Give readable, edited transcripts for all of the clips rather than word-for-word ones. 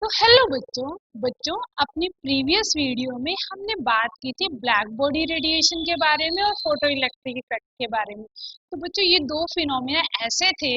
तो हेलो बच्चों बच्चों अपनी प्रीवियस वीडियो में हमने बात की थी ब्लैक बॉडी रेडिएशन के बारे में और फोटो इलेक्ट्रिक इफेक्ट के बारे में। तो बच्चों ये दो फिनोमिना ऐसे थे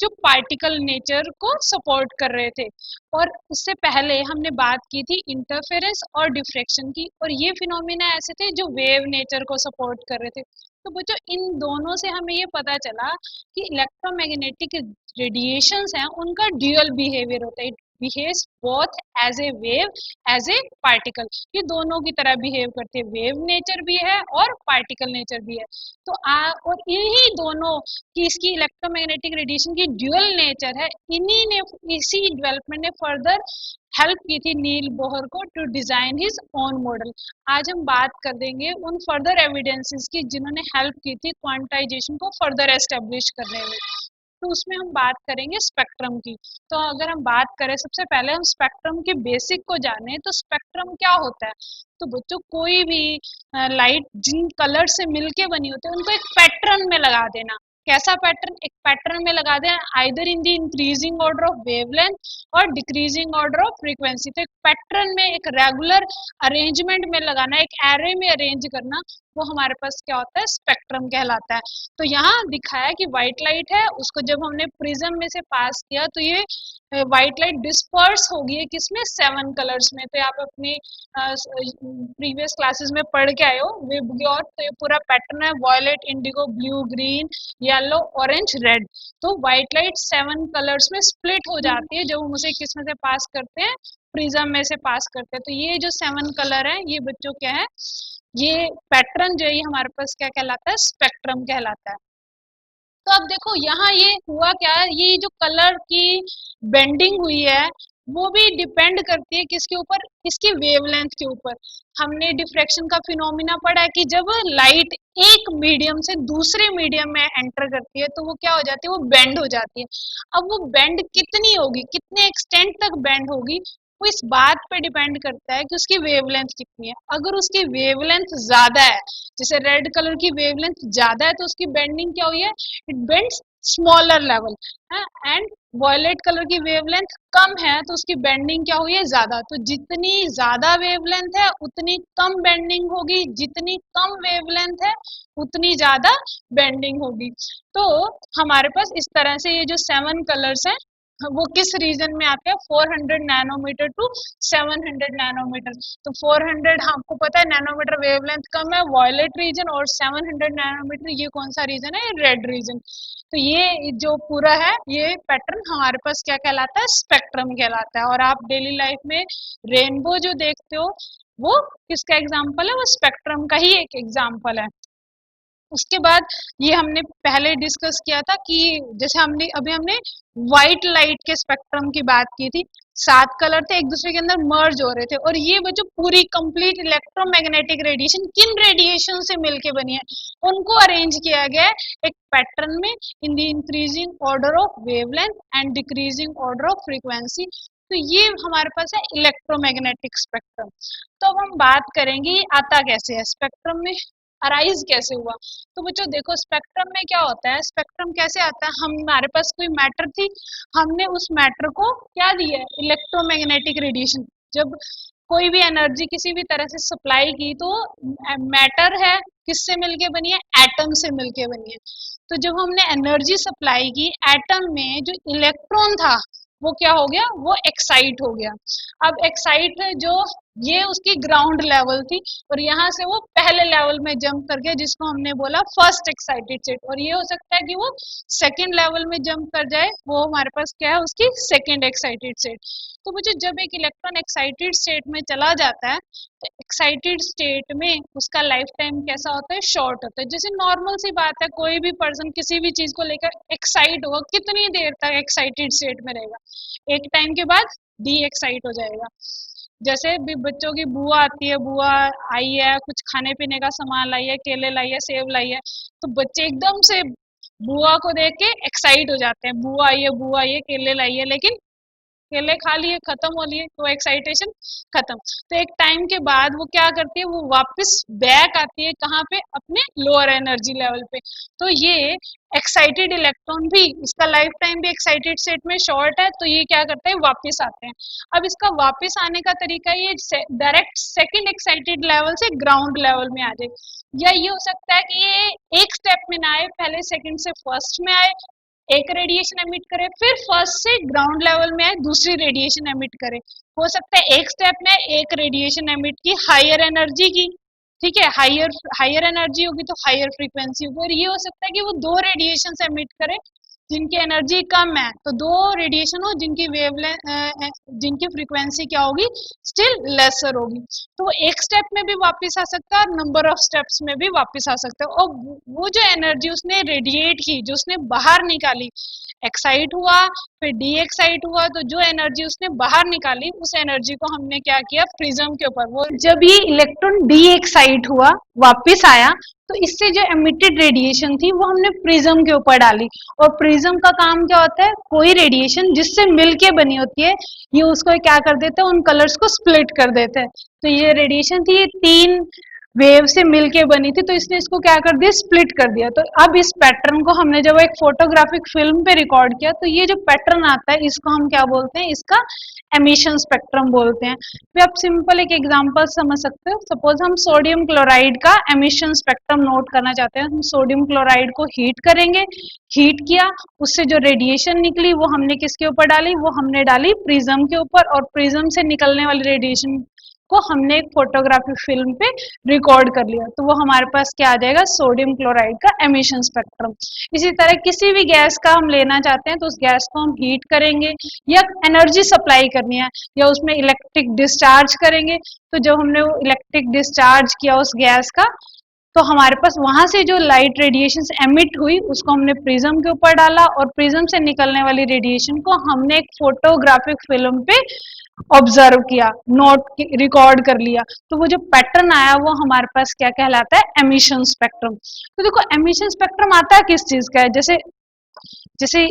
जो पार्टिकल नेचर को सपोर्ट कर रहे थे। और उससे पहले हमने बात की थी इंटरफेरेंस और डिफ्रैक्शन की, और ये फिनोमिना ऐसे थे जो वेव नेचर को सपोर्ट कर रहे थे। तो बच्चों इन दोनों से हमें ये पता चला कि इलेक्ट्रोमैग्नेटिक रेडिएशंस हैं उनका ड्यूअल बिहेवियर होता है। Behaves both as a wave as a particle. ये दोनों की तरह बिहेव करते हैं, वेव नेचर भी है और पार्टिकल नेचर भी है। तो और इन्हीं दोनों की इसकी इलेक्ट्रोमैग्नेटिक रेडिएशन की ड्यूअल नेचर है। इन्हीं ने इसी डेवलपमेंट ने फर्दर हेल्प की थी नील बोहर को to design his own model. आज हम बात कर देंगे उन फर्दर एविडेंसेस की जिन्होंने हेल्प की थी क्वांटाइजेशन को फर्दर एस्टेब्लिश करने में। तो उसमें हम बात करेंगे स्पेक्ट्रम की। तो अगर हम बात करें, सबसे पहले हम स्पेक्ट्रम के बेसिक को जाने तो स्पेक्ट्रम क्या होता है। तो बच्चों कोई भी लाइट जिन कलर से मिलके बनी होती है उनको एक पैटर्न में लगा देना। कैसा पैटर्न? एक पैटर्न में लगा देना, either in the increasing order of wavelength और डिक्रीजिंग ऑर्डर ऑफ फ्रीक्वेंसी। तो एक पैटर्न में एक रेगुलर अरेंजमेंट में लगाना, एक एरे में अरेंज करना, वो हमारे पास क्या होता है? स्पेक्ट्रम कहलाता है। तो यहाँ दिखाया कि व्हाइट लाइट है, उसको जब हमने प्रिज्म में से पास किया तो ये व्हाइट लाइट डिस्पर्स होगी किसमें? 7 कलर्स में। तो आप अपनी प्रीवियस क्लासेस में पढ़ के आए हो विबग्योर। तो ये पूरा पैटर्न है, violet, indigo, blue, green, yellow, orange, red. तो व्हाइट लाइट 7 कलर्स में स्प्लिट हो जाती है जब हम उसे किस में से पास करते हैं? प्रिज्म में से पास करते हैं। तो ये जो 7 कलर है ये बच्चों क्या है? ये पैटर्न जो है हमारे पास क्या कहलाता है? स्पेक्ट्रम कहलाता है। तो अब देखो यहाँ ये हुआ क्या है, ये जो कलर की बेंडिंग हुई है वो भी डिपेंड करती है किसके ऊपर? इसकी वेवलेंथ के ऊपर। हमने डिफ्रैक्शन का फिनोमिना पढ़ा है कि जब लाइट एक मीडियम से दूसरे मीडियम में एंटर करती है तो वो क्या हो जाती है? वो बेंड हो जाती है। अब वो बेंड कितनी होगी, कितने एक्सटेंट तक बेंड होगी, वो इस बात पे डिपेंड करता है कि उसकी वेवलेंथ कितनी है। अगर उसकी वेवलेंथ ज्यादा है, जैसे रेड कलर की वेवलेंथ ज्यादा है तो उसकी बेंडिंग क्या हुई है? इट बेंड्स स्मॉलर लेवल है। एंड वॉयलेट कलर की वेवलेंथ कम है तो उसकी बेंडिंग क्या हुई है? ज्यादा। तो जितनी ज्यादा वेवलेंथ है उतनी कम बेंडिंग होगी, जितनी कम वेवलेंथ है उतनी ज्यादा बेंडिंग होगी। तो हमारे पास इस तरह से ये जो 7 कलर्स हैं वो किस रीजन में आते हैं? 400 नैनोमीटर टू 700 नैनोमीटर। तो 400 हमको पता है नैनोमीटर वेवलेंथ कम है, वॉयलेट रीजन, और 700 नैनोमीटर ये कौन सा रीजन है? Red region. तो ये जो पूरा है ये पैटर्न हमारे पास क्या कहलाता है? स्पेक्ट्रम कहलाता है। और आप डेली लाइफ में रेनबो जो देखते हो वो किसका एग्जाम्पल है? वो स्पेक्ट्रम का ही एक एग्जाम्पल है। उसके बाद ये हमने पहले डिस्कस किया था कि जैसे हमने व्हाइट लाइट के स्पेक्ट्रम की बात की थी। 7 कलर थे, एक दूसरे के अंदर मर्ज हो रहे थे, और ये वो जो पूरी कंप्लीट इलेक्ट्रोमैग्नेटिक रेडिएशन किन रेडिएशन से मिलके बनी है उनको अरेंज किया गया है एक पैटर्न में in the increasing order of wavelength and decreasing order of frequency. तो ये हमारे पास है इलेक्ट्रोमैग्नेटिक स्पेक्ट्रम। तो अब हम बात करेंगे ये आता कैसे है, स्पेक्ट्रम में अराइज कैसे हुआ। तो बच्चों देखो स्पेक्ट्रम में क्या होता है, स्पेक्ट्रम कैसे आता है? हमारे पास कोई मैटर थी, हमने उस मैटर को क्या दिया? Electromagnetic radiation. जब कोई भी एनर्जी किसी भी तरह से सप्लाई की तो मैटर है किससे मिलके बनी है? एटम से मिलके बनी है। तो जब हमने एनर्जी सप्लाई की एटम में, जो इलेक्ट्रॉन था वो क्या हो गया? वो एक्साइट हो गया। अब एक्साइट जो ये उसकी ग्राउंड लेवल थी, और यहाँ से वो पहले लेवल में जंप कर गया जिसको हमने बोला फर्स्ट एक्साइटेड स्टेट। और ये हो सकता है कि वो सेकेंड लेवल में जंप कर जाए, वो हमारे पास क्या है? उसकी सेकेंड एक्साइटेड स्टेट। तो मुझे जब एक इलेक्ट्रॉन एक्साइटेड स्टेट में चला जाता है तो एक्साइटेड स्टेट में उसका लाइफ टाइम कैसा होता है? शॉर्ट होता है। जैसे नॉर्मल सी बात है, कोई भी पर्सन किसी भी चीज को लेकर एक्साइट होगा, कितनी देर तक एक्साइटेड स्टेट में रहेगा? एक टाइम के बाद डी एक्साइट हो जाएगा। जैसे भी बच्चों की बुआ आती है, बुआ आई है, कुछ खाने पीने का सामान लाई है, केले लाई है, सेब लाई है, तो बच्चे एकदम से बुआ को देख के एक्साइट हो जाते हैं, बुआ आई है, बुआ आई है, केले लाई है। लेकिन केले खा लिए, खत्म हो लिए, वो एक्साइटेशन खत्म। तो एक टाइम के बाद वो क्या करती है, वो वापस बैक आती है कहाँ पे, अपने लोअर एनर्जी लेवल पे। तो ये एक्साइटेड इलेक्ट्रॉन भी, इसका लाइफ टाइम भी एक्साइटेड स्टेट में शॉर्ट है, तो ये क्या करते हैं, वापस आते हैं। अब इसका वापस आने का तरीका ये डायरेक्ट सेकंड एक्साइटेड लेवल से ग्राउंड लेवल में आ जाए, या ये हो सकता है कि ये एक स्टेप में ना आए, पहले सेकंड से फर्स्ट में आए, एक रेडिएशन एमिट करे, फिर फर्स्ट से ग्राउंड लेवल में आए, दूसरी रेडिएशन एमिट करे। हो सकता है एक स्टेप में एक रेडिएशन एमिट की हायर एनर्जी की, ठीक है, हायर हायर एनर्जी होगी तो हायर फ्रीक्वेंसी होगी, और ये हो सकता है कि वो दो रेडिएशन एमिट करे जिनकी एनर्जी कम है, तो दो रेडिएशन हो जिनकी वेवलेंथ, जिनकी फ्रीक्वेंसी क्या होगी, स्टिल लेसर होगी। तो वो एक स्टेप में भी वापस आ सकता है और नंबर ऑफ स्टेप्स में भी वापस आ सकता है। और वो जो एनर्जी उसने रेडिएट की, जो उसने बाहर निकाली, एक्साइट हुआ फिर डी एक्साइट हुआ, तो जो एनर्जी उसने बाहर निकाली उस एनर्जी को हमने क्या किया, प्रिज्म के ऊपर, वो जब ये इलेक्ट्रॉन डी एक्साइट हुआ वापस आया, तो इससे जो एमिटेड रेडिएशन थी वो हमने प्रिज्म के ऊपर डाली। और प्रिज्म का काम क्या होता है, कोई रेडिएशन जिससे मिलके बनी होती है, ये उसको क्या कर देते हैं, उन कलर्स को स्प्लिट कर देते हैं। तो ये रेडिएशन थी, ये तीन वेव से मिलके बनी थी, तो इसने इसको क्या कर दिया, स्प्लिट कर दिया। तो अब इस पैटर्न को हमने जब एक फोटोग्राफिक फिल्म पे रिकॉर्ड किया, तो ये जो पैटर्न आता है इसको हम क्या बोलते हैं, इसका एमिशन स्पेक्ट्रम बोलते हैं। फिर आप सिंपल एक एग्जांपल समझ सकते हो, सपोज हम सोडियम क्लोराइड का एमिशन स्पेक्ट्रम नोट करना चाहते हैं। हम सोडियम क्लोराइड को हीट करेंगे, हीट किया, उससे जो रेडिएशन निकली वो हमने किसके ऊपर डाली, वो हमने डाली प्रिज्म के ऊपर, और प्रिज्म से निकलने वाली रेडिएशन को हमने एक फोटोग्राफिक फिल्म पे रिकॉर्ड कर लिया, तो वो हमारे पास क्या आ जाएगा, सोडियम क्लोराइड का एमिशन स्पेक्ट्रम। इसी तरह किसी भी गैस का हम लेना चाहते हैं तो उस गैस को हम हीट करेंगे, या एनर्जी सप्लाई करनी है, या उसमें इलेक्ट्रिक डिस्चार्ज करेंगे, तो जब हमने वो इलेक्ट्रिक डिस्चार्ज किया उस गैस का, तो हमारे पास वहां से जो लाइट रेडिएशन एमिट हुई उसको हमने प्रिज्म के ऊपर डाला, और प्रिज्म से निकलने वाली रेडिएशन को हमने एक फोटोग्राफिक फिल्म पे ऑब्जर्व किया, नोट रिकॉर्ड कर लिया, तो वो जो पैटर्न आया वो हमारे पास क्या कहलाता है, एमिशन स्पेक्ट्रम। तो देखो एमिशन स्पेक्ट्रम आता है किस चीज का है, जैसे जैसे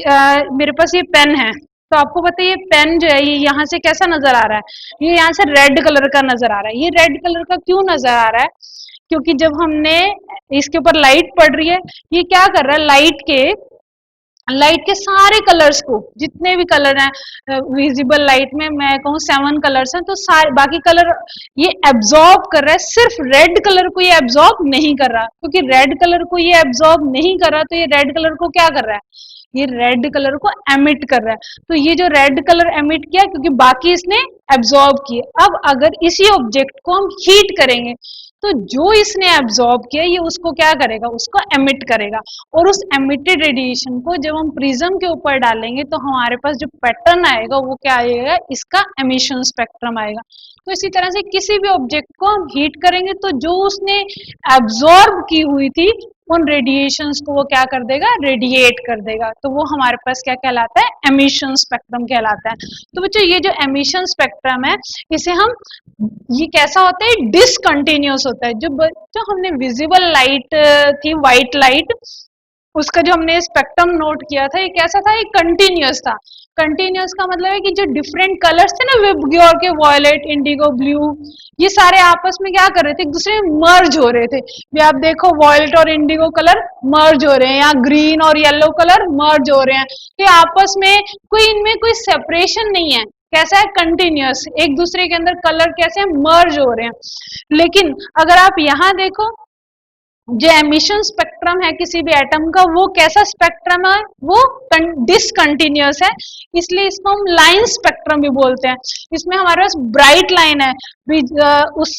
मेरे पास ये पेन है, तो आपको पता है ये पेन जो है ये यहाँ से कैसा नजर आ रहा है, ये यहाँ से रेड कलर का नजर आ रहा है। ये रेड कलर का क्यों नजर आ रहा है, क्योंकि जब हमने इसके ऊपर लाइट पड़ रही है, ये क्या कर रहा है, लाइट के सारे कलर्स को, जितने भी कलर हैं विजिबल लाइट में, मैं कहूँ 7 कलर्स हैं, तो सारे बाकी कलर ये एब्जॉर्ब कर रहा है, सिर्फ रेड कलर को ये एब्जॉर्ब नहीं कर रहा, क्योंकि रेड कलर को ये एब्जॉर्ब नहीं कर रहा, तो ये रेड कलर को क्या कर रहा है, ये रेड कलर को एमिट कर रहा है। तो ये जो रेड कलर एमिट किया, क्योंकि बाकी इसने एब्जॉर्ब किए। अब अगर इसी ऑब्जेक्ट को हम हीट करेंगे, तो जो इसने एब्जॉर्ब किया ये उसको क्या करेगा, उसको एमिट करेगा, और उस एमिटेड रेडिएशन को जब हम प्रिज्म के ऊपर डालेंगे तो हमारे पास जो पैटर्न आएगा वो क्या आएगा, इसका एमिशन स्पेक्ट्रम आएगा। तो इसी तरह से किसी भी ऑब्जेक्ट को हम हीट करेंगे तो जो उसने एब्जॉर्ब की हुई थी उन रेडिएशंस को वो क्या कर देगा, रेडिएट कर देगा, तो वो हमारे पास क्या कहलाता है, एमिशन स्पेक्ट्रम कहलाता है। तो बच्चों ये जो एमिशन स्पेक्ट्रम है, इसे हम, ये कैसा होता है, डिसकंटिन्यूअस होता है। जो हमने विजिबल लाइट थी, व्हाइट लाइट, उसका जो हमने स्पेक्ट्रम नोट किया था, ये कैसा था, ये कंटिन्यूअस था। कंटिन्यूअस का मतलब है कि जो डिफरेंट कलर्स थे ना, विबग्योर के, वॉयलेट, इंडिगो, ब्लू, ये सारे आपस में क्या कर रहे थे, एक दूसरे में मर्ज हो रहे थे। भी आप देखो वॉयलेट और इंडिगो कलर मर्ज हो रहे हैं, या ग्रीन और येलो कलर मर्ज हो रहे हैं, तो आपस में कोई, इनमें कोई सेपरेशन नहीं है, कैसा है, कंटिन्यूअस, एक दूसरे के अंदर कलर कैसे हैं, मर्ज हो रहे हैं। लेकिन अगर आप यहाँ देखो, जो एमिशन स्पेक्ट्रम है किसी भी एटम का, वो कैसा स्पेक्ट्रम है, वो डिसकंटिन्यूअस है, इसलिए इसको हम लाइन स्पेक्ट्रम भी बोलते हैं। इसमें हमारे पास ब्राइट लाइन है, उस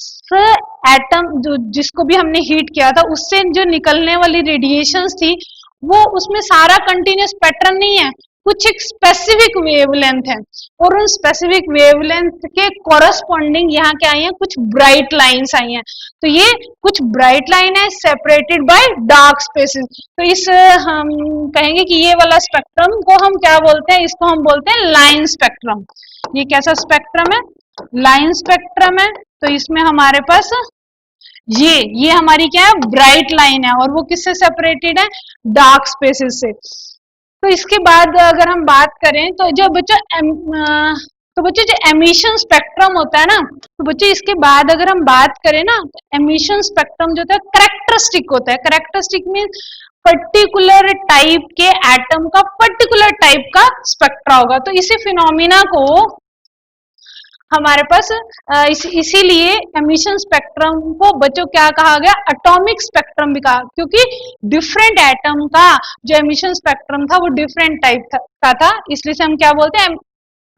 एटम जो जिसको भी हमने हीट किया था उससे जो निकलने वाली रेडिएशंस थी वो उसमें सारा कंटिन्यूअस पैटर्न नहीं है, कुछ एक स्पेसिफिक वेवलेंथ है, और उन स्पेसिफिक वेवलेंथ के कोरस्पॉन्डिंग यहाँ क्या आई है, कुछ ब्राइट लाइंस आई हैं। तो ये कुछ ब्राइट लाइन है सेपरेटेड बाय डार्क स्पेसेस। तो इस हम कहेंगे कि ये वाला स्पेक्ट्रम को हम क्या बोलते हैं, इसको हम बोलते हैं लाइन स्पेक्ट्रम। ये कैसा स्पेक्ट्रम है, लाइन स्पेक्ट्रम है। तो इसमें हमारे पास ये हमारी क्या है, ब्राइट लाइन है, और वो किससे सेपरेटेड है, डार्क स्पेसेस से। तो इसके बाद अगर हम बात करें तो जो बच्चों जो एमिशन स्पेक्ट्रम होता है ना, तो बच्चों इसके बाद अगर हम बात करें ना, तो एमिशन स्पेक्ट्रम जो होता है करेक्टरिस्टिक होता है। करेक्टरिस्टिक मीन पर्टिकुलर टाइप के एटम का पर्टिकुलर टाइप का स्पेक्ट्रा होगा। तो इसी फिनोमिना को हमारे पास इसीलिए एमिशन स्पेक्ट्रम को बच्चों क्या कहा गया, एटॉमिक स्पेक्ट्रम भी कहा, क्योंकि डिफरेंट एटम का जो एमिशन स्पेक्ट्रम था वो डिफरेंट टाइप का था, इसलिए से हम क्या बोलते हैं,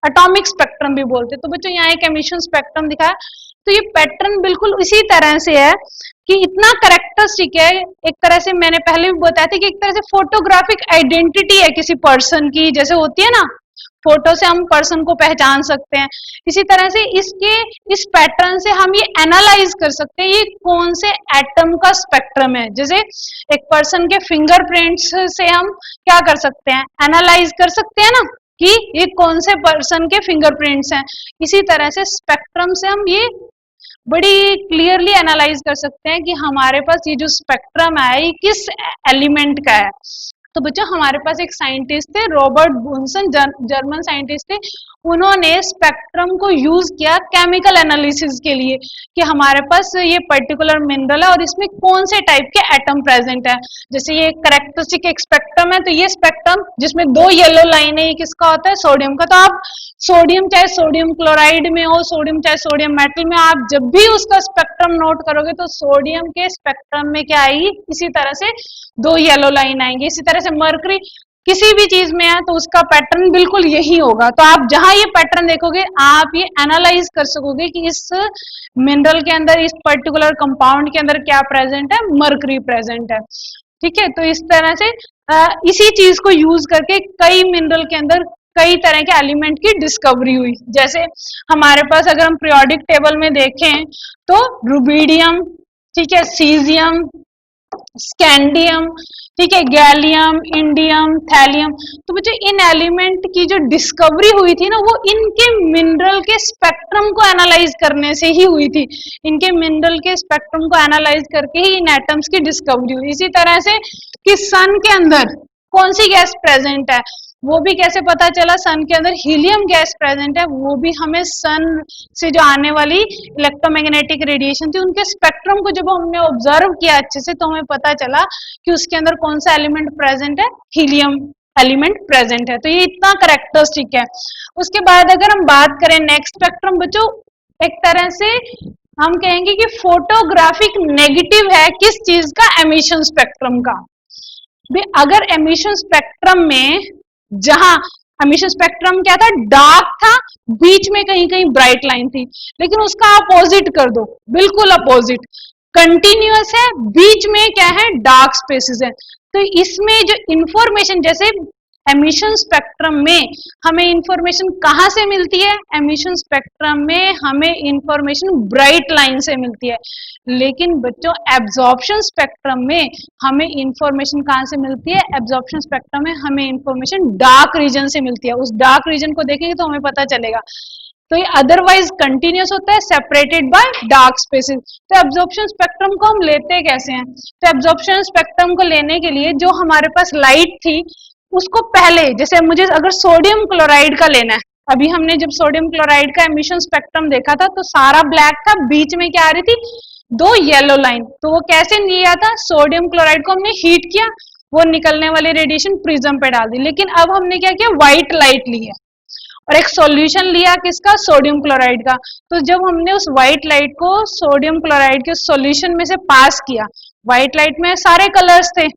एटॉमिक स्पेक्ट्रम भी बोलते हैं। तो बच्चों यहाँ एक एमिशन स्पेक्ट्रम दिखा है, तो ये पैटर्न बिल्कुल इसी तरह से है कि इतना करेक्टरिस्टिक है। एक तरह से मैंने पहले भी बताया था कि एक तरह से फोटोग्राफिक आइडेंटिटी है किसी पर्सन की, जैसे होती है ना, फोटो से हम पर्सन को पहचान सकते हैं, इसी तरह से इस पैटर्न से हम ये एनालाइज कर सकते हैं ये कौन से एटम का स्पेक्ट्रम है। जैसे एक पर्सन के फिंगरप्रिंट्स से हम क्या कर सकते हैं, एनालाइज कर सकते हैं ना कि ये कौन से पर्सन के फिंगरप्रिंट्स हैं। इसी तरह से स्पेक्ट्रम से हम ये बड़ी क्लियरली एनालाइज कर सकते हैं कि हमारे पास ये जो स्पेक्ट्रम है ये किस एलिमेंट का है। तो बच्चों हमारे पास एक साइंटिस्ट थे, रॉबर्ट बुन्सन, जर्मन साइंटिस्ट थे। उन्होंने स्पेक्ट्रम को यूज किया केमिकल एनालिसिस के लिए कि हमारे पास ये पर्टिकुलर मिनरल है और इसमें कौन से टाइप के एटम प्रेजेंट है। जैसे ये करेक्टरिस्टिक एक स्पेक्ट्रम है, तो ये स्पेक्ट्रम जिसमें दो येलो लाइन है, ये किसका होता है, सोडियम का। तो आप सोडियम चाहे सोडियम क्लोराइड में हो, सोडियम चाहे सोडियम मेटल में, आप जब भी उसका स्पेक्ट्रम नोट करोगे तो सोडियम के स्पेक्ट्रम में क्या आएगी, इसी तरह से दो येलो लाइन आएंगी। इसी तरह से मरकरी किसी भी चीज में है तो उसका पैटर्न बिल्कुल यही होगा। तो आप जहां ये पैटर्न देखोगे आप ये एनालाइज कर सकोगे कि इस मिनरल के अंदर, इस पर्टिकुलर कंपाउंड के अंदर क्या प्रेजेंट है, मरकरी प्रेजेंट है। ठीक है, तो इस तरह से इसी चीज को यूज करके कई मिनरल के अंदर कई तरह के एलिमेंट की डिस्कवरी हुई। जैसे हमारे पास अगर हम पीरियोडिक टेबल में देखें तो रुबीडियम, ठीक है, सीजियम, स्कैंडियम, ठीक है, गैलियम, इंडियम, थैलियम। तो बच्चों इन एलिमेंट की जो डिस्कवरी हुई थी ना, वो इनके मिनरल के स्पेक्ट्रम को एनालाइज करने से ही हुई थी। इनके मिनरल के स्पेक्ट्रम को एनालाइज करके ही इन एटम्स की डिस्कवरी हुई। इसी तरह से कि सन के अंदर कौन सी गैस प्रेजेंट है, वो भी कैसे पता चला, सन के अंदर हीलियम गैस प्रेजेंट है, वो भी हमें सन से जो आने वाली इलेक्ट्रोमैग्नेटिक रेडिएशन थी उनके स्पेक्ट्रम को जब हमने ऑब्जर्व किया अच्छे से, तो हमें पता चला कि उसके अंदर कौन सा एलिमेंट प्रेजेंट है, हीलियम एलिमेंट प्रेजेंट है। तो ये इतना करेक्टरिस्टिक है। उसके बाद अगर हम बात करें नेक्स्ट स्पेक्ट्रम, बच्चों एक तरह से हम कहेंगे कि फोटोग्राफिक नेगेटिव है किस चीज का, एमिशन स्पेक्ट्रम का। अगर एमिशन स्पेक्ट्रम में, जहां एमिशन स्पेक्ट्रम क्या था, डार्क था, बीच में कहीं कहीं ब्राइट लाइन थी, लेकिन उसका अपोजिट कर दो, बिल्कुल अपोजिट, कंटिन्यूअस है, बीच में क्या है, डार्क स्पेसेस है। तो इसमें जो इंफॉर्मेशन, जैसे एमिशन स्पेक्ट्रम में हमें इंफॉर्मेशन कहां से मिलती है, एमिशन स्पेक्ट्रम में हमें इंफॉर्मेशन ब्राइट लाइन से मिलती है, लेकिन बच्चों एब्जॉर्प्शन स्पेक्ट्रम में हमें इंफॉर्मेशन कहां से मिलती है, एब्जॉर्प्शन स्पेक्ट्रम में हमें इंफॉर्मेशन डार्क रीजन से मिलती है। उस डार्क रीजन को देखेंगे तो हमें पता चलेगा। तो ये अदरवाइज कंटिन्यूअस होता है, सेपरेटेड बाय डार्क स्पेसेस। तो एब्जॉर्प्शन स्पेक्ट्रम को हम लेते कैसे हैं, तो एब्जॉर्प्शन स्पेक्ट्रम को लेने के लिए जो हमारे पास लाइट थी उसको पहले, जैसे मुझे अगर सोडियम क्लोराइड का लेना है, अभी हमने जब सोडियम क्लोराइड का एमिशन स्पेक्ट्रम देखा था तो सारा ब्लैक था, बीच में क्या आ रही थी, दो येलो लाइन। तो वो कैसे लिया था, सोडियम क्लोराइड को हमने हीट किया, वो निकलने वाली रेडिएशन प्रिज्म पे डाल दी। लेकिन अब हमने क्या किया, व्हाइट लाइट ली है और एक सॉल्यूशन लिया किसका, सोडियम क्लोराइड का। तो जब हमने उस व्हाइट लाइट को सोडियम क्लोराइड के सॉल्यूशन में से पास किया, व्हाइट लाइट में सारे कलर्स थे,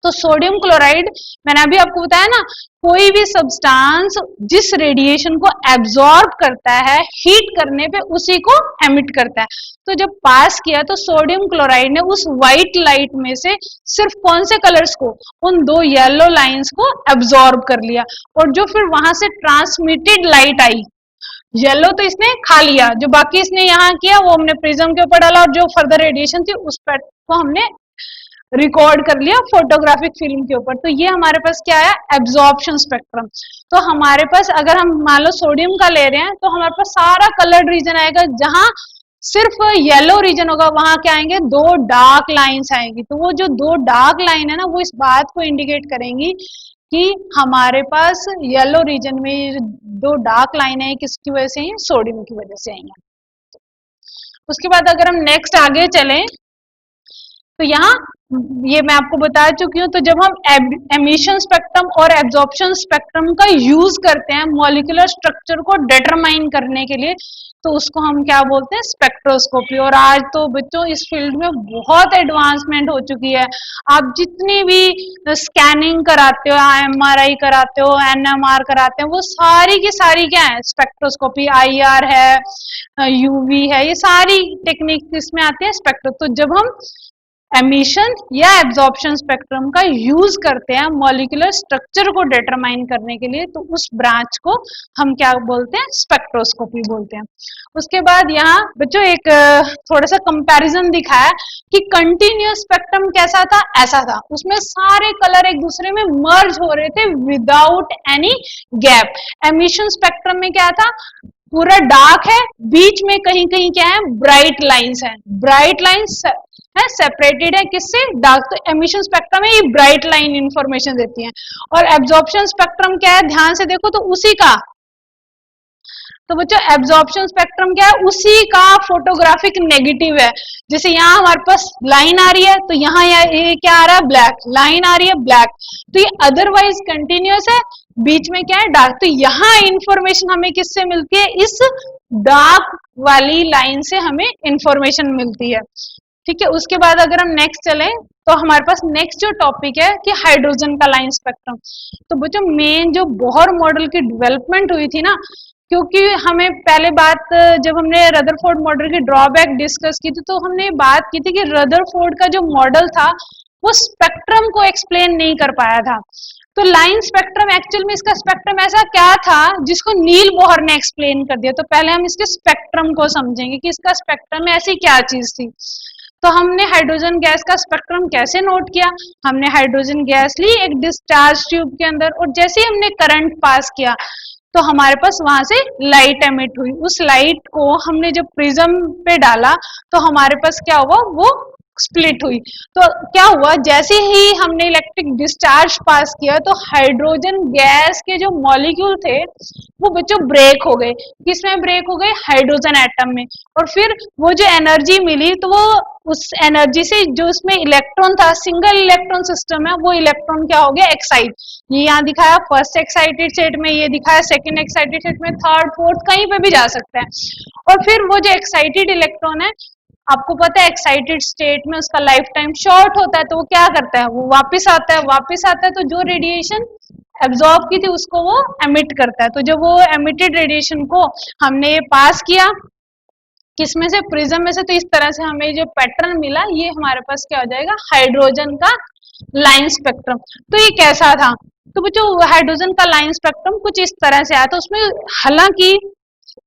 तो सोडियम क्लोराइड, मैंने अभी आपको बताया ना, कोई भी सब्सटेंस जिस रेडिएशन को एब्जॉर्ब करता है हीट करने पे उसी को एमिट करता है। तो जब पास किया तो सोडियम क्लोराइड ने उस व्हाइट लाइट में से सिर्फ कौन से कलर्स को, उन दो येलो लाइंस को एब्जॉर्ब कर लिया, और जो फिर वहां से ट्रांसमिटेड लाइट आई, येलो तो इसने खा लिया, जो बाकी इसने यहाँ किया वो हमने प्रिज्म के ऊपर डाला, और जो फर्दर रेडिएशन थी उस पर को हमने रिकॉर्ड कर लिया फोटोग्राफिक फिल्म के ऊपर। तो ये हमारे पास क्या है, एब्जॉर्प्शन स्पेक्ट्रम। तो हमारे पास अगर हम मान लो सोडियम का ले रहे हैं तो हमारे पास सारा कलर्ड रीजन आएगा, जहां सिर्फ येलो रीजन होगा वहां क्या आएंगे, दो डार्क लाइंस आएंगी। तो वो जो दो डार्क लाइन है ना, वो इस बात को इंडिकेट करेंगी कि हमारे पास येलो रीजन में ये दो डार्क लाइन है, किसकी वजह से, सोडियम की वजह से आई है। उसके बाद अगर हम नेक्स्ट आगे चलें तो यहाँ ये मैं आपको बता चुकी हूँ, तो जब हम एमिशन स्पेक्ट्रम और एब्जॉर्प्शन स्पेक्ट्रम का यूज करते हैं मॉलिक्यूलर स्ट्रक्चर को डिटरमाइन करने के लिए, तो उसको हम क्या बोलते हैं, स्पेक्ट्रोस्कोपी। और आज तो बच्चों इस फील्ड में बहुत एडवांसमेंट हो चुकी है। आप जितनी भी स्कैनिंग कराते हो, MRI कराते हो, NMR कराते हो, वो सारी की सारी क्या है, स्पेक्ट्रोस्कोपी। IR है, UV है, ये सारी टेक्निक इसमें आती है स्पेक्ट्रो। तो जब हम एमिशन या एब्जॉर्प्शन स्पेक्ट्रम का यूज करते हैं मॉलिक्यूलर स्ट्रक्चर को डिटरमाइन करने के लिए, तो उस ब्रांच को हम क्या बोलते हैं, स्पेक्ट्रोस्कोपी बोलते हैं। उसके बाद यहाँ बच्चों एक थोड़ा सा कंपैरिजन दिखाया कि कंटिन्यूअस स्पेक्ट्रम कैसा था, ऐसा था, उसमें सारे कलर एक दूसरे में मर्ज हो रहे थे without any gap. Emission spectrum में क्या था, पूरा डार्क है, बीच में कहीं कहीं क्या है, ब्राइट लाइंस है, ब्राइट लाइंस है, सेपरेटेड है किससे, डार्क। तो एमिशन स्पेक्ट्रम में ये ब्राइट लाइन इंफॉर्मेशन देती है। और एब्जॉर्प्शन स्पेक्ट्रम क्या है, ध्यान से देखो तो उसी का, तो बच्चों एब्जॉर्प्शन स्पेक्ट्रम क्या है, उसी का फोटोग्राफिक नेगेटिव है। जैसे यहाँ हमारे पास लाइन आ रही है, तो यहाँ ये क्या आ रहा है, ब्लैक लाइन आ रही है, ब्लैक। तो ये अदरवाइज कंटिन्यूअस है, बीच में क्या है, डार्क। तो यहाँ इंफॉर्मेशन हमें किससे मिलती है, इस डार्क वाली लाइन से हमें इंफॉर्मेशन मिलती है। ठीक है। उसके बाद अगर हम नेक्स्ट चलें तो हमारे पास नेक्स्ट जो टॉपिक है कि हाइड्रोजन का लाइन स्पेक्ट्रम। तो बच्चों मेन जो बोहर मॉडल की डेवलपमेंट हुई थी ना, क्योंकि हमें पहले बात, जब हमने रदरफोर्ड मॉडल की ड्रॉबैक डिस्कस की थी, तो हमने बात की थी कि रदरफोर्ड का जो मॉडल था वो स्पेक्ट्रम को एक्सप्लेन नहीं कर पाया था। तो लाइन स्पेक्ट्रम एक्चुअल में इसका स्पेक्ट्रम ऐसा क्या था जिसको नील बोहर ने एक्सप्लेन कर दिया। तो पहले हम इसके स्पेक्ट्रम को समझेंगे कि इसका स्पेक्ट्रम में ऐसी क्या चीज थी। तो हमने हाइड्रोजन गैस का स्पेक्ट्रम कैसे नोट किया, हमने हाइड्रोजन गैस ली एक डिस्चार्ज ट्यूब के अंदर, और जैसे ही हमने करंट पास किया तो हमारे पास वहां से लाइट एमिट हुई। उस लाइट को हमने जब प्रिज्म पे डाला तो हमारे पास क्या हुआ, वो स्प्लिट हुई। तो क्या हुआ, जैसे ही हमने इलेक्ट्रिक डिस्चार्ज पास किया तो हाइड्रोजन गैस के जो मॉलिक्यूल थे वो बच्चों ब्रेक हो गए। किसमें ब्रेक हो गए, हाइड्रोजन एटम में। और फिर वो जो एनर्जी मिली, तो वो उस एनर्जी से जो उसमें इलेक्ट्रॉन था, सिंगल इलेक्ट्रॉन सिस्टम है, वो इलेक्ट्रॉन क्या हो गया, एक्साइट। ये यहाँ दिखाया फर्स्ट एक्साइटेड स्टेट में, ये दिखाया सेकंड एक्साइटेड स्टेट में, थर्ड फोर्थ कहीं पे भी जा सकता है। और फिर वो जो एक्साइटेड इलेक्ट्रॉन है, आपको पता है एक्साइटेड स्टेट में उसका लाइफ टाइम शॉर्ट होता है, तो वो क्या करता है, वो वापस आता है, वापस आता है, तो जो रेडिएशन एब्जॉर्ब की थी उसको वो एमिट करता है। तो जब वो एमिटेड रेडिएशन को हमने ये पास किया किसमें से, प्रिज्म में से, तो इस तरह से हमें जो पैटर्न मिला, ये हमारे पास क्या हो जाएगा, हाइड्रोजन का लाइन स्पेक्ट्रम। तो ये कैसा था, तो बच्चों हाइड्रोजन का लाइन स्पेक्ट्रम कुछ इस तरह से आया था। उसमें हालांकि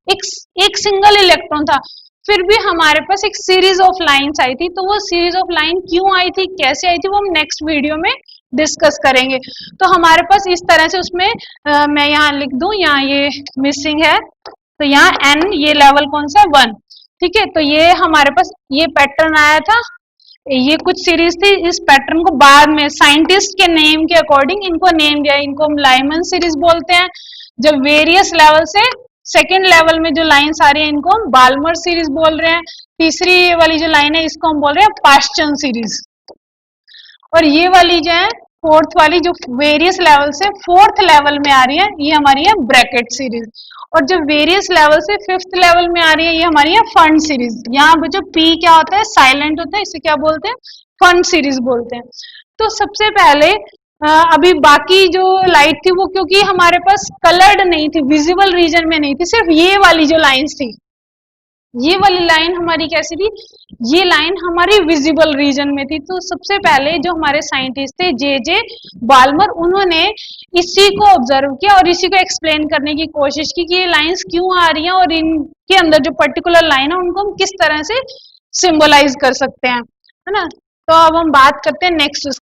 एक सिंगल इलेक्ट्रॉन था, फिर भी हमारे पास एक सीरीज ऑफ लाइंस आई थी। तो वो सीरीज ऑफ लाइन क्यों आई थी, कैसे आई थी, वो हम नेक्स्ट वीडियो में डिस्कस करेंगे। तो हमारे पास इस तरह से उसमें मैं यहाँ लिख दूं, यहाँ ये मिसिंग है, तो यहाँ n, ये लेवल कौन सा, 1। ठीक है। तो ये हमारे पास ये पैटर्न आया था, ये कुछ सीरीज थी। इस पैटर्न को बाद में साइंटिस्ट के नेम के अकॉर्डिंग इनको नेम दिया, इनको हम लाइमन सीरीज बोलते हैं। जब वेरियस लेवल से सेकेंड लेवल में जो लाइन्स आ रही है इनको हम बाल्मर सीरीज बोल रहे हैं। तीसरी वाली जो लाइन है इसको हम बोल रहे हैं पास्चन सीरीज। और ये वाली जो है फोर्थ वाली, जो वेरियस लेवल से फोर्थ लेवल में आ रही है, ये हमारी है ब्रैकेट सीरीज। और जो वेरियस लेवल से फिफ्थ लेवल में आ रही है, ये हमारी है फंड सीरीज। यहाँ पे जो पी क्या होता है, साइलेंट होता है, इसे क्या बोलते हैं, फंड सीरीज बोलते हैं। तो सबसे पहले अभी बाकी जो लाइट थी वो क्योंकि हमारे पास कलर्ड नहीं थी, विजिबल रीजन में नहीं थी, सिर्फ ये वाली जो लाइंस थी, ये वाली लाइन हमारी कैसी थी, ये लाइन हमारी विजिबल रीजन में थी। तो सबसे पहले जो हमारे साइंटिस्ट थे जे बाल्मर, उन्होंने इसी को ऑब्जर्व किया और इसी को एक्सप्लेन करने की कोशिश की कि ये लाइंस क्यों आ रही हैं और इनके अंदर जो पर्टिकुलर लाइन है उनको हम किस तरह से सिंबलाइज कर सकते हैं, है ना। तो अब हम बात करते हैं नेक्स्ट।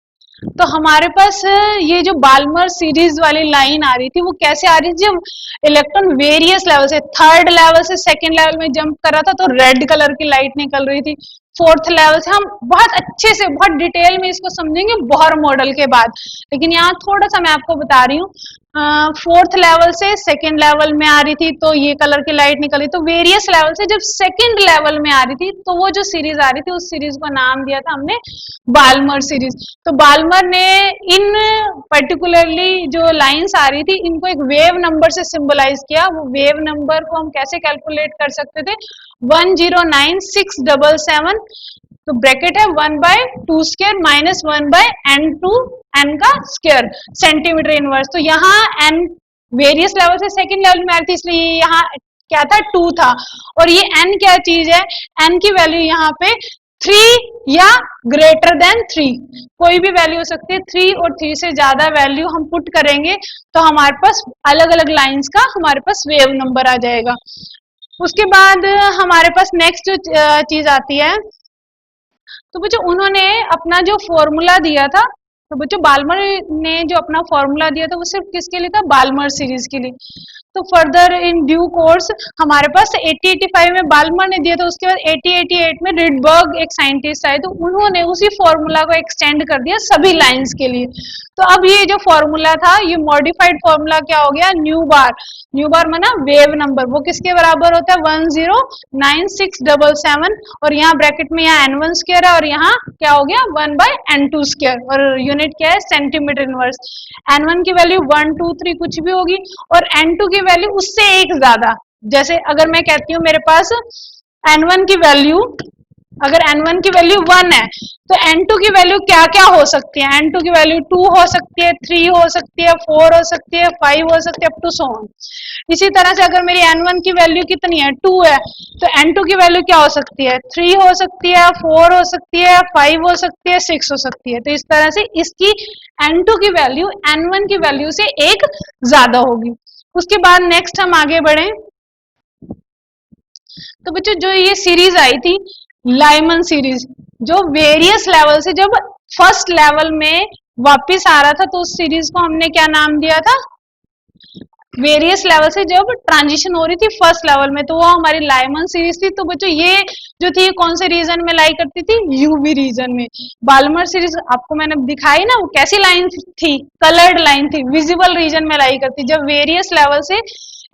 तो हमारे पास ये जो बाल्मर सीरीज वाली लाइन आ रही थी वो कैसे आ रही थी, जब इलेक्ट्रॉन वेरियस लेवल से थर्ड लेवल से सेकंड लेवल में जंप कर रहा था तो रेड कलर की लाइट निकल रही थी। फोर्थ लेवल से हम बहुत अच्छे से बहुत डिटेल में इसको समझेंगे बोहर मॉडल के बाद, लेकिन यहाँ थोड़ा सा मैं आपको बता रही हूँ। फोर्थ लेवल से सेकेंड लेवल में आ रही थी तो ये कलर की लाइट निकली, तो वेरियस लेवल से जब सेकेंड लेवल में आ रही थी तो वो जो सीरीज आ रही थी उस सीरीज को नाम दिया था हमने बाल्मर सीरीज। तो बाल्मर ने इन पर्टिकुलरली जो लाइंस आ रही थी इनको एक वेव नंबर से सिंबलाइज किया। वो वेव नंबर को हम कैसे कैलकुलेट कर सकते थे, 109677, तो ब्रैकेट है 1/2 स्क्वायर माइनस 1/n2 n का स्क्वायर सेंटीमीटर इनवर्स। तो यहाँ n वेरियस लेवल से सेकंड लेवल में आ रही थी, इसलिए यहाँ क्या था 2 था, और ये n क्या चीज है, n की वैल्यू यहाँ पे 3 या ग्रेटर देन 3, कोई भी वैल्यू हो सकती है। 3 और 3 से ज्यादा वैल्यू हम पुट करेंगे तो हमारे पास अलग अलग लाइंस का हमारे पास वेव नंबर आ जाएगा। उसके बाद हमारे पास नेक्स्ट जो चीज आती है, तो बच्चों उन्होंने अपना जो फॉर्मूला दिया था, तो बच्चों बाल्मर ने जो अपना फॉर्मूला दिया था वो सिर्फ किसके लिए था, बाल्मर सीरीज के लिए। तो फर्दर इन ड्यू कोर्स हमारे पास 8085 में बाल्मर ने दिया था, उसके बाद 8088 में रिडबर्ग एक साइंटिस्ट आए, तो उन्होंने उसी फॉर्मूला को एक्सटेंड कर दिया सभी लाइंस के लिए। तो अब ये जो फॉर्मूला था ये मॉडिफाइड फॉर्मूला क्या हो गया, न्यू बार। न्यू बार माना वेव नंबर, वो किसके बराबर होता है, 109677, और यहाँ ब्रैकेट में यहाँ n1 स्क्वायर है और यहाँ क्या हो गया 1/n2 स्क्वायर, और यूनिट क्या है सेंटीमीटर इनवर्स। n1 की वैल्यू 1 2 3 कुछ भी होगी और n2 की वैल्यू उससे एक ज्यादा। जैसे अगर मैं कहती हूँ मेरे पास n1 की वैल्यू, अगर n1 की वैल्यू 1 है तो n2 की वैल्यू क्या क्या हो सकती है, n2 की वैल्यू 2 हो सकती है, 3 हो सकती है, 4 हो सकती है, 5 हो सकती है, अप टू सो ऑन। इसी तरह से अगर मेरी n1 की वैल्यू कितनी है 2 है तो n2 की वैल्यू क्या हो सकती है, 3 हो सकती है, 4 हो सकती है, 5 हो सकती है, 6 हो सकती है। तो इस तरह से इसकी n2 की वैल्यू n1 की वैल्यू से एक ज्यादा होगी। उसके बाद नेक्स्ट हम आगे बढ़े, तो बच्चों जो ये सीरीज आई थी लाइमन सीरीज, जो वेरियस लेवल से जब फर्स्ट लेवल में वापस आ रहा था तो उस सीरीज को हमने क्या नाम दिया था, वेरियस लेवल से जब ट्रांजिशन हो रही थी फर्स्ट लेवल में तो वो हमारी लाइमन सीरीज थी। तो बच्चों ये जो थी कौन से रीजन में लाई करती थी, यूवी रीजन में। बाल्मर सीरीज आपको मैंने दिखाई ना, वो कैसी लाइन थी, कलर्ड लाइन थी, विजिबल रीजन में लाई करती। जब वेरियस लेवल से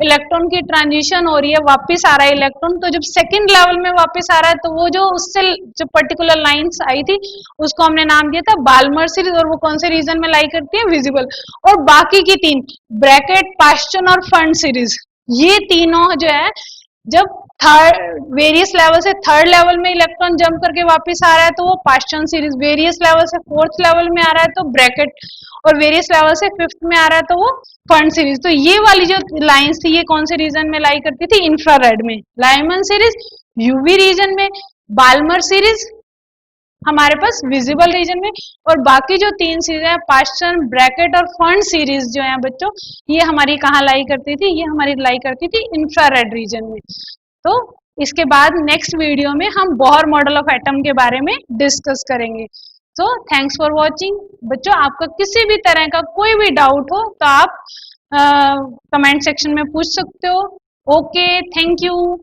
इलेक्ट्रॉन की ट्रांजिशन हो रही है, वापस आ रहा है इलेक्ट्रॉन, तो जब सेकंड लेवल में वापस आ रहा है तो वो जो उससे जो पर्टिकुलर लाइंस आई थी उसको हमने नाम दिया था बाल्मर सीरीज, और वो कौन से रीजन में लाई करती है, विजिबल। और बाकी की तीन ब्रैकेट, पास्टन और फंड सीरीज, ये तीनों जो है जब थर्ड वेरियस लेवल से थर्ड लेवल में इलेक्ट्रॉन जंप करके वापस आ रहा है तो वो पास्टन सीरीज, वेरियस लेवल से फोर्थ लेवल में आ रहा है तो ब्रैकेट, और वेरियस लेवल से फिफ्थ में आ रहा है तो वो फंड सीरीज। तो ये वाली जो लाइंस थी ये कौन से रीजन में लाई करती थी, इंफ्रारेड में। लाइमन सीरीज यूवी रीजन में, बाल्मर सीरीज हमारे पास विजिबल रीजन में, और बाकी जो तीन सीरीज है पास्टन, ब्रैकेट और फंड सीरीज जो है बच्चों, ये हमारी कहाँ लाई करती थी, ये हमारी लाई करती थी इंफ्रारेड रीजन में। तो इसके बाद नेक्स्ट वीडियो में हम बोहर मॉडल ऑफ एटम के बारे में डिस्कस करेंगे। तो थैंक्स फॉर वॉचिंग बच्चों। आपका किसी भी तरह का कोई भी डाउट हो तो आप कमेंट सेक्शन में पूछ सकते हो। Okay, thank you.